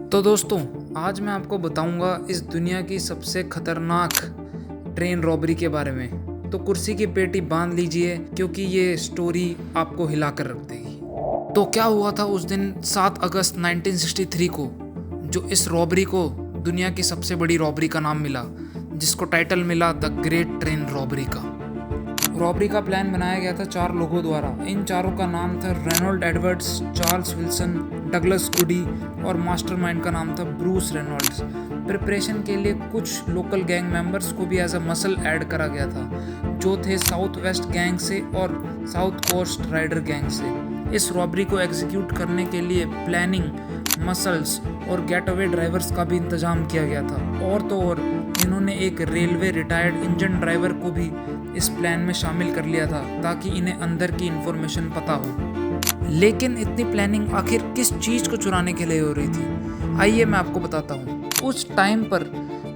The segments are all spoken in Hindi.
तो दोस्तों, आज मैं आपको बताऊंगा इस दुनिया की सबसे खतरनाक ट्रेन रॉबरी के बारे में। तो कुर्सी की पेटी बांध लीजिए क्योंकि ये स्टोरी आपको हिला कर रख देगी। तो क्या हुआ था उस दिन 7 अगस्त 1963 को, जो इस रॉबरी को दुनिया की सबसे बड़ी रॉबरी का नाम मिला, जिसको टाइटल मिला द ग्रेट ट्रेन रॉबरी का। रॉबरी का प्लान बनाया गया था 4 लोगों द्वारा। इन चारों का नाम था Reynold Edwards, Charles Wilson, Douglas Goody और मास्टरमाइंड का नाम था ब्रूस रेनॉल्ड्स। प्रिपरेशन के लिए कुछ लोकल गैंग मेंबर्स को भी एज अ मसल ऐड करा गया था, जो थे साउथ वेस्ट गैंग से और साउथ कोस्ट राइडर गैंग से। इस रॉबरी को एग्जीक्यूट करने के लिए प्लानिंग, मसल्स और गेट अवे ड्राइवर्स का भी इंतजाम किया गया था। और तो और इन्होंने एक रेलवे रिटायर्ड इंजन ड्राइवर को भी इस प्लान में शामिल कर लिया था ताकि इन्हें अंदर की इंफॉर्मेशन पता हो। लेकिन इतनी प्लानिंग आखिर किस चीज़ को चुराने के लिए हो रही थी? आइए मैं आपको बताता हूँ। उस टाइम पर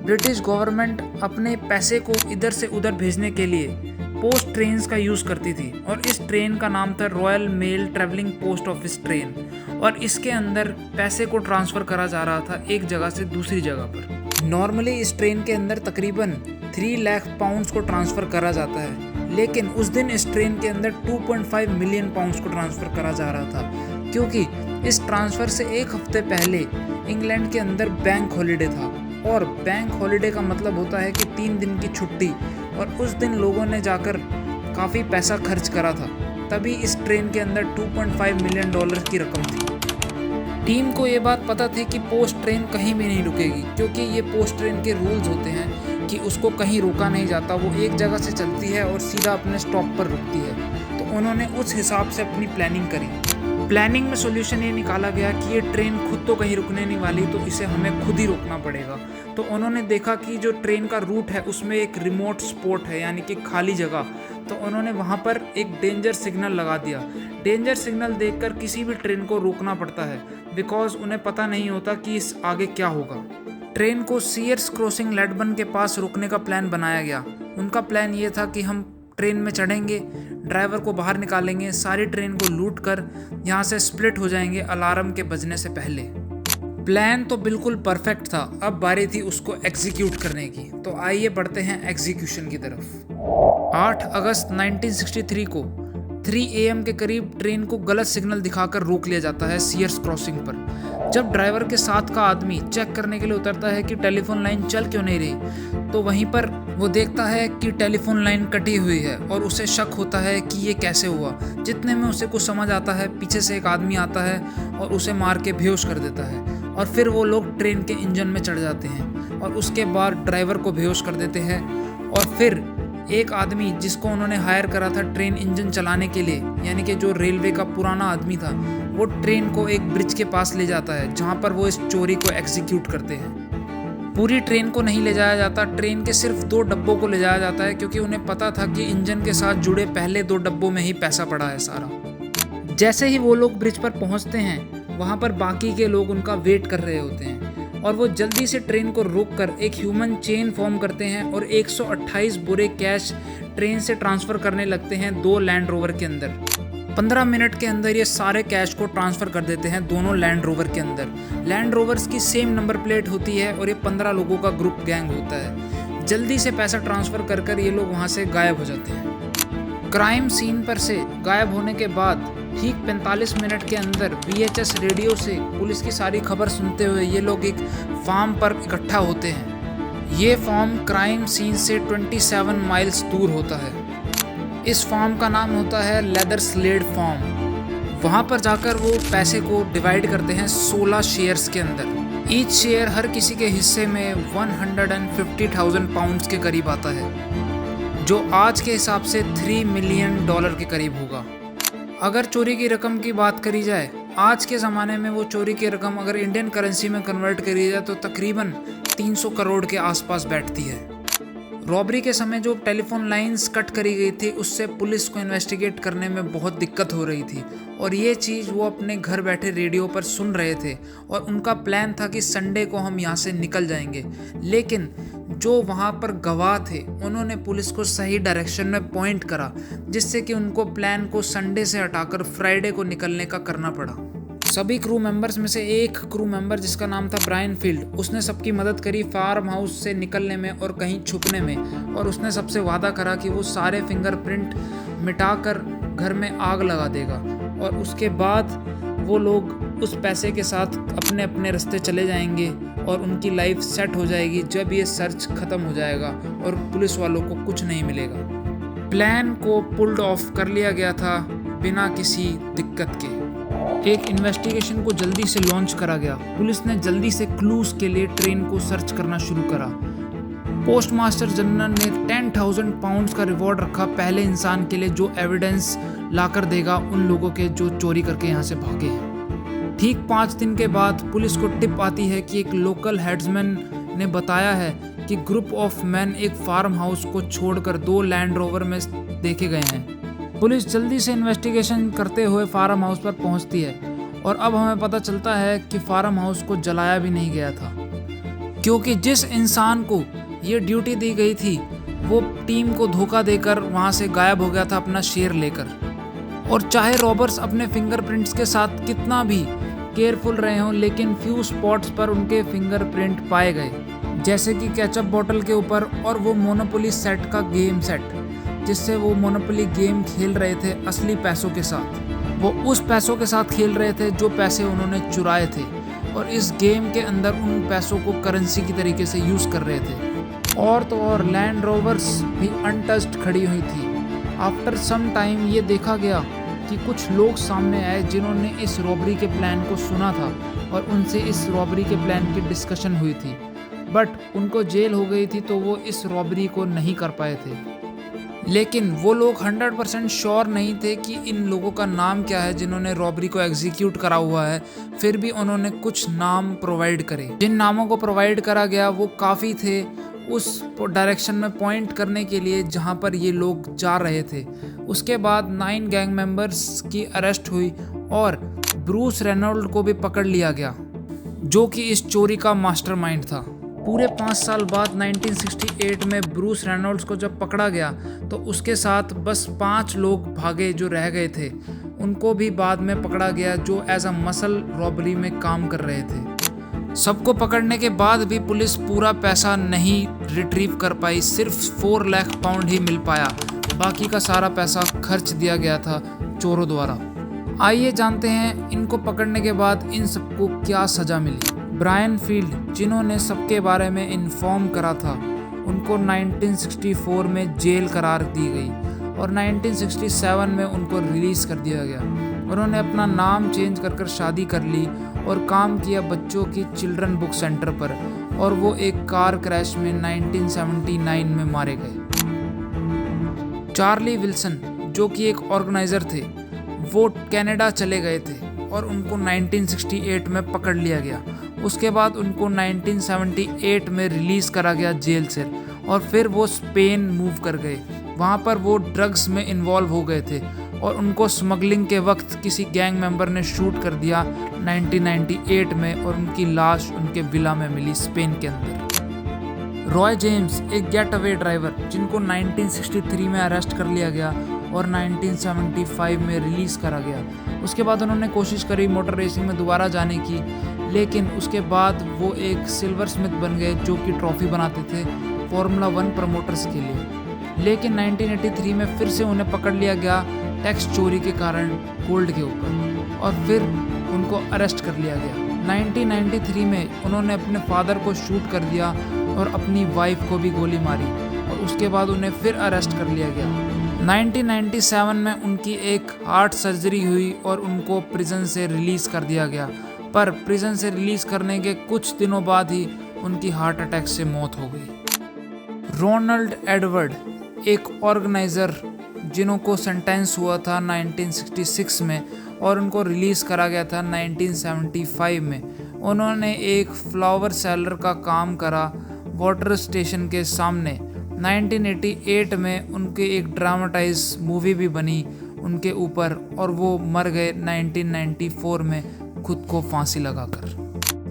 ब्रिटिश गवर्नमेंट अपने पैसे को इधर से उधर भेजने के लिए पोस्ट ट्रेन्स का यूज़ करती थी, और इस ट्रेन का नाम था royal mail travelling post office train. और इसके अंदर पैसे को ट्रांसफ़र करा जा रहा था एक जगह से दूसरी जगह पर। नॉर्मली इस ट्रेन के अंदर तकरीबन 3 लाख पाउंड्स को ट्रांसफ़र करा जाता है, लेकिन उस दिन इस ट्रेन के अंदर 2.5 मिलियन पाउंड्स को ट्रांसफ़र करा जा रहा था, क्योंकि इस ट्रांसफ़र से एक हफ्ते पहले इंग्लैंड के अंदर बैंक हॉलीडे था। और बैंक हॉलीडे का मतलब होता है कि 3 दिन की छुट्टी, और उस दिन लोगों ने जाकर काफ़ी पैसा खर्च करा था, तभी इस ट्रेन के अंदर 2.5 मिलियन डॉलर की रकम थी। टीम को ये बात पता थी कि पोस्ट ट्रेन कहीं भी नहीं रुकेगी, क्योंकि ये पोस्ट ट्रेन के रूल्स होते हैं कि उसको कहीं रोका नहीं जाता, वो एक जगह से चलती है और सीधा अपने स्टॉप पर रुकती है। तो उन्होंने उस हिसाब से अपनी प्लानिंग करी। प्लानिंग में सॉल्यूशन ये निकाला गया कि ये ट्रेन खुद तो कहीं रुकने नहीं वाली, तो इसे हमें खुद ही रोकना पड़ेगा। तो उन्होंने देखा कि जो ट्रेन का रूट है उसमें एक रिमोट स्पॉट है, यानी कि खाली जगह। तो उन्होंने वहाँ पर एक डेंजर सिग्नल लगा दिया। डेंजर सिग्नल देखकर किसी भी ट्रेन को रोकना पड़ता है, बिकॉज उन्हें पता नहीं होता कि इस आगे क्या होगा। ट्रेन को सीयर्स क्रॉसिंग लेडबर्न के पास रोकने का प्लान बनाया गया। उनका प्लान ये था कि हम ट्रेन में चढ़ेंगे, ड्राइवर को बाहर निकालेंगे, सारी ट्रेन को लूट कर यहाँ से स्प्लिट हो जाएंगे अलार्म के बजने से पहले। प्लान तो बिल्कुल परफेक्ट था, अब बारी थी उसको एग्जीक्यूट करने की। तो आइए बढ़ते हैं एग्जीक्यूशन की तरफ। 8 अगस्त 1963 को 3 AM के करीब ट्रेन को गलत सिग्नल दिखाकर रोक लिया जाता है सीयर्स क्रॉसिंग पर। जब ड्राइवर के साथ का आदमी चेक करने के लिए उतरता है कि टेलीफोन लाइन चल क्यों नहीं रही, तो वहीं पर वो देखता है कि टेलीफोन लाइन कटी हुई है, और उसे शक होता है कि ये कैसे हुआ। जितने में उसे कुछ समझ आता है, पीछे से एक आदमी आता है और उसे मार के बेहोश कर देता है। और फिर वो लोग ट्रेन के इंजन में चढ़ जाते हैं और उसके बाद ड्राइवर को बेहोश कर देते हैं। और फिर एक आदमी जिसको उन्होंने हायर करा था ट्रेन इंजन चलाने के लिए, यानी कि जो रेलवे का पुराना आदमी था, वो ट्रेन को एक ब्रिज के पास ले जाता है जहाँ पर वो इस चोरी को एग्जीक्यूट करते हैं। पूरी ट्रेन को नहीं ले जाया जाता, ट्रेन के सिर्फ 2 डब्बों को ले जाया जाता है, क्योंकि उन्हें पता था कि इंजन के साथ जुड़े पहले 2 डब्बों में ही पैसा पड़ा है सारा। जैसे ही वो लोग ब्रिज पर पहुँचते हैं, वहाँ पर बाकी के लोग उनका वेट कर रहे होते हैं, और वो जल्दी से ट्रेन को रोककर एक ह्यूमन चेन फॉर्म करते हैं और 128 बोरे कैश ट्रेन से ट्रांसफ़र करने लगते हैं 2 लैंड रोवर के अंदर। 15 मिनट के अंदर ये सारे कैश को ट्रांसफ़र कर देते हैं दोनों लैंड रोवर के अंदर। लैंड रोवर्स की सेम नंबर प्लेट होती है और ये 15 लोगों का ग्रुप गैंग होता है। जल्दी से पैसा ट्रांसफ़र कर कर ये लोग वहाँ से गायब हो जाते हैं। क्राइम सीन पर से गायब होने के बाद ठीक 45 मिनट के अंदर VHS रेडियो से पुलिस की सारी खबर सुनते हुए ये लोग एक फार्म पर इकट्ठा होते हैं। ये फार्म क्राइम सीन से 27 माइल्स दूर होता है। इस फार्म का नाम होता है लेदर स्लेड फार्म। वहाँ पर जाकर वो पैसे को डिवाइड करते हैं 16 शेयर्स के अंदर। ईच शेयर हर किसी के हिस्से में 150,000 पाउंड्स के करीब आता है, जो आज के हिसाब से 3 मिलियन डॉलर के करीब होगा। अगर चोरी की रकम की बात करी जाए, आज के ज़माने में वो चोरी की रकम अगर इंडियन करेंसी में कन्वर्ट करी जाए तो तकरीबन 300 करोड़ के आसपास बैठती है। रॉबरी के समय जो टेलीफोन लाइंस कट करी गई थी, उससे पुलिस को इन्वेस्टिगेट करने में बहुत दिक्कत हो रही थी, और ये चीज़ वो अपने घर बैठे रेडियो पर सुन रहे थे। और उनका प्लान था कि संडे को हम यहाँ से निकल जाएंगे। लेकिन जो वहाँ पर गवाह थे, उन्होंने पुलिस को सही डायरेक्शन में पॉइंट करा, जिससे कि उनको प्लान को संडे से हटाकर फ्राइडे को निकलने का करना पड़ा। सभी क्रू मेंबर्स में से एक क्रू मेंबर जिसका नाम था ब्रायन फील्ड, उसने सबकी मदद करी फार्म हाउस से निकलने में और कहीं छुपने में, और उसने सबसे वादा करा कि वो सारे फिंगरप्रिंट मिटाकर घर में आग लगा देगा और उसके बाद वो लोग उस पैसे के साथ अपने अपने रास्ते चले जाएंगे और उनकी लाइफ सेट हो जाएगी जब ये सर्च ख़त्म हो जाएगा और पुलिस वालों को कुछ नहीं मिलेगा। प्लान को पुल्ड ऑफ कर लिया गया था बिना किसी दिक्कत के। एक इन्वेस्टिगेशन को जल्दी से लॉन्च करा गया। पुलिस ने जल्दी से क्लूज के लिए ट्रेन को सर्च करना शुरू करा। पोस्टमास्टर जनरल ने 10,000 पाउंड्स का रिवॉर्ड रखा पहले इंसान के लिए जो एविडेंस लाकर देगा उन लोगों के जो चोरी करके यहाँ से भागे हैं। ठीक 5 दिन के बाद पुलिस को टिप आती है कि एक लोकल हेड्समैन ने बताया है कि ग्रुप ऑफ मैन एक फार्म हाउस को छोड़कर 2 लैंड रोवर में देखे गए हैं। पुलिस जल्दी से इन्वेस्टिगेशन करते हुए फार्म हाउस पर पहुंचती है और अब हमें पता चलता है कि फार्म हाउस को जलाया भी नहीं गया था, क्योंकि जिस इंसान को ये ड्यूटी दी गई थी वो टीम को धोखा देकर वहाँ से गायब हो गया था अपना शेयर लेकर। और चाहे रॉबर्स अपने फिंगरप्रिंट्स के साथ कितना भी केयरफुल रहे हों, लेकिन फ्यू स्पॉट्स पर उनके फिंगरप्रिंट पाए गए, जैसे कि केचप बोतल के ऊपर और वो मोनोपोली सेट का गेम सेट जिससे वो मोनोपोली गेम खेल रहे थे असली पैसों के साथ। वो उस पैसों के साथ खेल रहे थे जो पैसे उन्होंने चुराए थे और इस गेम के अंदर उन पैसों को करेंसी की तरीके से यूज़ कर रहे थे। और तो और लैंड रोवर्स भी अनटच्ड खड़ी हुई थी। आफ्टर सम टाइम ये देखा गया कि कुछ लोग सामने आए जिन्होंने इस रॉबरी के प्लान को सुना था और उनसे इस रॉबरी के प्लान की डिस्कशन हुई थी, बट उनको जेल हो गई थी तो वो इस रॉबरी को नहीं कर पाए थे। लेकिन वो लोग 100% श्योर नहीं थे कि इन लोगों का नाम क्या है जिन्होंने रॉबरी को एग्जीक्यूट करा हुआ है। फिर भी उन्होंने कुछ नाम प्रोवाइड करे। जिन नामों को प्रोवाइड करा गया वो काफ़ी थे उस डायरेक्शन में पॉइंट करने के लिए जहां पर ये लोग जा रहे थे। उसके बाद 9 गैंग मेंबर्स की अरेस्ट हुई और ब्रूस रेनॉल्ड को भी पकड़ लिया गया जो कि इस चोरी का मास्टरमाइंड था। पूरे 5 साल बाद 1968 में ब्रूस रेनॉल्ड्स को जब पकड़ा गया तो उसके साथ बस 5 लोग भागे जो रह गए थे। उनको भी बाद में पकड़ा गया जो एज अ मसल रॉबरी में काम कर रहे थे। सबको पकड़ने के बाद भी पुलिस पूरा पैसा नहीं रिट्रीव कर पाई, सिर्फ 4 लाख पाउंड ही मिल पाया। बाकी का सारा पैसा खर्च दिया गया था चोरों द्वारा। आइए जानते हैं इनको पकड़ने के बाद इन सबको क्या सज़ा मिली। ब्रायन फील्ड जिन्होंने सबके बारे में इन्फॉर्म करा था उनको 1964 में जेल करार दी गई और 1967 में उनको रिलीज़ कर दिया गया। उन्होंने अपना नाम चेंज कर शादी कर ली और काम किया बच्चों की चिल्ड्रन बुक सेंटर पर, और वो एक कार क्रैश में 1979 में मारे गए। चार्ली विल्सन जो कि एक ऑर्गेनाइज़र थे वो कनाडा चले गए थे और उनको 1968 में पकड़ लिया गया। उसके बाद उनको 1978 में रिलीज़ करा गया जेल से और फिर वो स्पेन मूव कर गए। वहाँ पर वो ड्रग्स में इन्वॉल्व हो गए थे और उनको स्मगलिंग के वक्त किसी गैंग मेंबर ने शूट कर दिया 1998 में और उनकी लाश उनके विला में मिली स्पेन के अंदर। रॉय जेम्स एक गेट अवे ड्राइवर जिनको 1963 में अरेस्ट कर लिया गया और 1975 में रिलीज़ करा गया। उसके बाद उन्होंने कोशिश करी मोटर रेसिंग में दोबारा जाने की, लेकिन उसके बाद वो एक सिल्वर स्मिथ बन गए जो कि ट्रॉफी बनाते थे फॉर्मूला 1 प्रमोटर्स के लिए। लेकिन 1983 में फिर से उन्हें पकड़ लिया गया टैक्स चोरी के कारण गोल्ड के ऊपर और फिर उनको अरेस्ट कर लिया गया। 1993 में उन्होंने अपने फादर को शूट कर दिया और अपनी वाइफ को भी गोली मारी और उसके बाद उन्हें फिर अरेस्ट कर लिया गया। 1997 में उनकी एक हार्ट सर्जरी हुई और उनको प्रिजन से रिलीज़ कर दिया गया, पर प्रिजन से रिलीज़ करने के कुछ दिनों बाद ही उनकी हार्ट अटैक से मौत हो गई। रोनाल्ड एडवर्ड एक ऑर्गेनाइज़र जिनको सेंटेंस हुआ था 1966 में और उनको रिलीज़ करा गया था 1975 में। उन्होंने एक फ्लावर सेलर का काम करा वाटर स्टेशन के सामने। 1988 में उनके एक ड्रामाटाइज मूवी भी बनी उनके ऊपर और वो मर गए 1994 में खुद को फांसी लगाकर।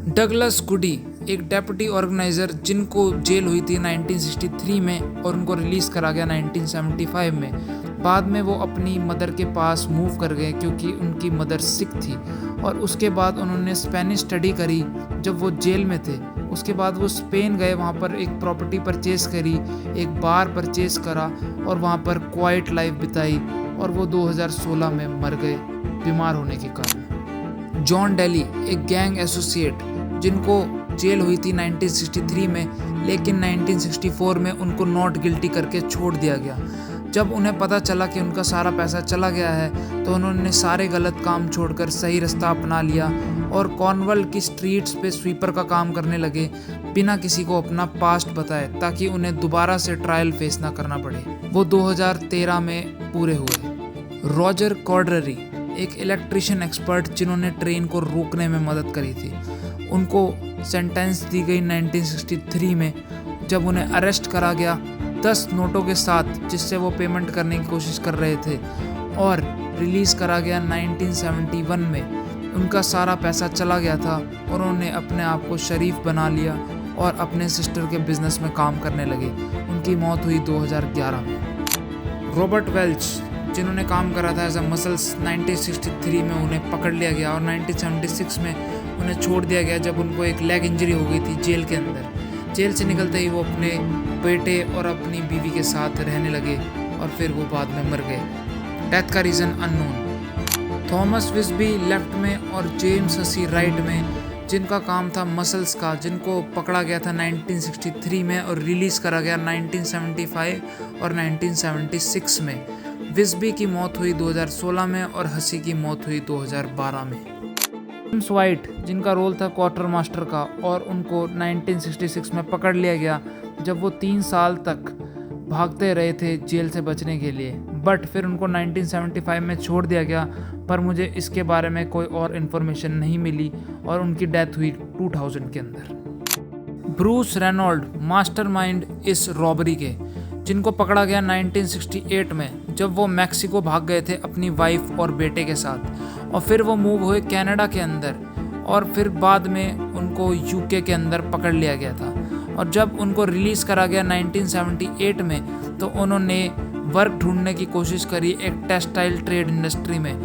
डगलस गुडी एक डेप्यूटी ऑर्गेनाइज़र जिनको जेल हुई थी 1963 में और उनको रिलीज़ करा गया 1975 में। बाद में वो अपनी मदर के पास मूव कर गए क्योंकि उनकी मदर सिक थी और उसके बाद उन्होंने स्पेनिश स्टडी करी जब वो जेल में थे। उसके बाद वो स्पेन गए, वहाँ पर एक प्रॉपर्टी परचेज़ करी, एक बार परचेज़ करा और वहाँ पर क्वाइट लाइफ बिताई और वो 2016 में मर गए बीमार होने के कारण। जॉन डेली एक गैंग एसोसिएट जिनको जेल हुई थी 1963 में, लेकिन 1964 में उनको नॉट गिल्टी करके छोड़ दिया गया। जब उन्हें पता चला कि उनका सारा पैसा चला गया है तो उन्होंने सारे गलत काम छोड़कर सही रास्ता अपना लिया और कॉर्नवॉल की स्ट्रीट्स पे स्वीपर का काम करने लगे, बिना किसी को अपना पास्ट बताए, ताकि उन्हें दोबारा से ट्रायल फेस ना करना पड़े। वो 2013 में पूरे हुए। रॉजर कॉर्डरी एक इलेक्ट्रिशियन एक्सपर्ट जिन्होंने ट्रेन को रोकने में मदद करी थी, उनको सेंटेंस दी गई 1963 में जब उन्हें अरेस्ट करा गया 10 नोटों के साथ जिससे वो पेमेंट करने की कोशिश कर रहे थे, और रिलीज़ करा गया 1971 में। उनका सारा पैसा चला गया था और उन्होंने अपने आप को शरीफ बना लिया और अपने सिस्टर के बिजनेस में काम करने लगे। उनकी मौत हुई 2011 में। रॉबर्ट वेल्च जिन्होंने काम करा था एज अ मसल्स, 1963 में उन्हें पकड़ लिया गया और 1976 में उन्हें छोड़ दिया गया जब उनको एक लेग इंजरी हो गई थी जेल के अंदर। जेल से निकलते ही वो अपने बेटे और अपनी बीवी के साथ रहने लगे और फिर वो बाद में मर गए। डेथ का रीज़न अननोन। थॉमस विस्बी लेफ्ट में और जेम्स हसी राइट में, जिनका काम था मसल्स का, जिनको पकड़ा गया था 1963 में और रिलीज़ करा गया 1975 और 1976 में। विस्बी की मौत हुई 2016 में और हसी की मौत हुई 2012 में। जेम्स वाइट जिनका रोल था क्वार्टर मास्टर का, और उनको 1966 में पकड़ लिया गया जब वो 3 साल तक भागते रहे थे जेल से बचने के लिए, बट फिर उनको 1975 में छोड़ दिया गया। पर मुझे इसके बारे में कोई और इन्फॉर्मेशन नहीं मिली और उनकी डेथ हुई 2000 के अंदर। ब्रूस रेनॉल्ड मास्टरमाइंड इस रॉबरी के, जिनको पकड़ा गया 1968 में जब वो मैक्सिको भाग गए थे अपनी वाइफ और बेटे के साथ, और फिर वो मूव हुए कनाडा के अंदर और फिर बाद में उनको यूके के अंदर पकड़ लिया गया था। और जब उनको रिलीज़ करा गया 1978 में तो उन्होंने वर्क ढूंढने की कोशिश करी एक टेक्सटाइल ट्रेड इंडस्ट्री में,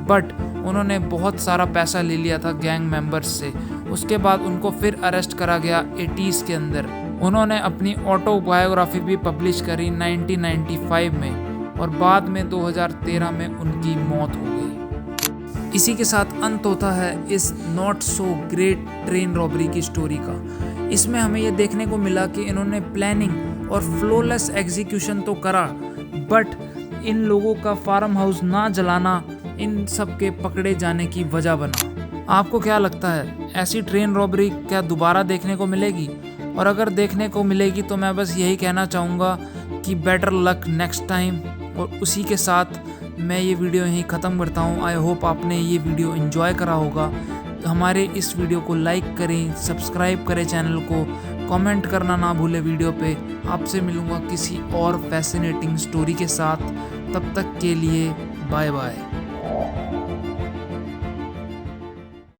बट उन्होंने बहुत सारा पैसा ले लिया था गैंग मेंबर्स से। उसके बाद उनको फिर अरेस्ट करा गया 80s के अंदर। उन्होंने अपनी ऑटोबायोग्राफी भी पब्लिश करी 1995 में और बाद में 2013 में उनकी मौत हो गई। इसी के साथ अंत होता है इस not so great train robbery की स्टोरी का। इसमें हमें ये देखने को मिला कि इन्होंने प्लानिंग और फ्लॉलेस एग्जीक्यूशन तो करा, बट इन लोगों का फार्म हाउस ना जलाना इन सब के पकड़े जाने की वजह बना। आपको क्या लगता है, ऐसी ट्रेन रॉबरी क्या दोबारा देखने को मिलेगी? और अगर देखने को मिलेगी तो मैं बस यही कहना चाहूँगा कि बेटर लक नेक्स्ट टाइम। और उसी के साथ मैं ये वीडियो यहीं ख़त्म करता हूँ। आई होप आपने ये वीडियो एंजॉय करा होगा। हमारे इस वीडियो को लाइक करें, सब्सक्राइब करें चैनल को, कमेंट करना ना भूलें वीडियो पे। आपसे मिलूँगा किसी और फैसिनेटिंग स्टोरी के साथ। तब तक के लिए बाय बाय।